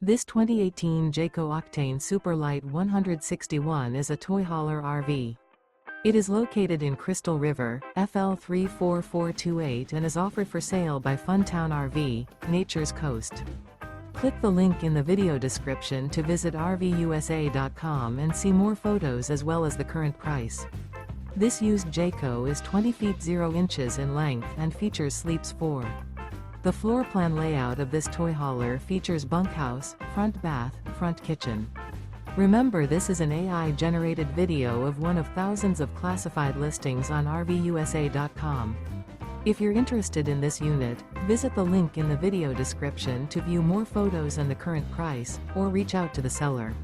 This 2018 Jayco Octane Super Lite 161 is a toy hauler RV. It is located in Crystal River, FL 34428 and is offered for sale by Funtown RV, Nature's Coast. Click the link in the video description to visit RVUSA.com and see more photos as well as the current price. This used Jayco is 20 feet 0 inches in length and features sleeps 4. The floor plan layout of this toy hauler features bunkhouse, front bath, front kitchen. Remember, this is an AI-generated video of one of thousands of classified listings on RVUSA.com. If you're interested in this unit, visit the link in the video description to view more photos and the current price, or reach out to the seller.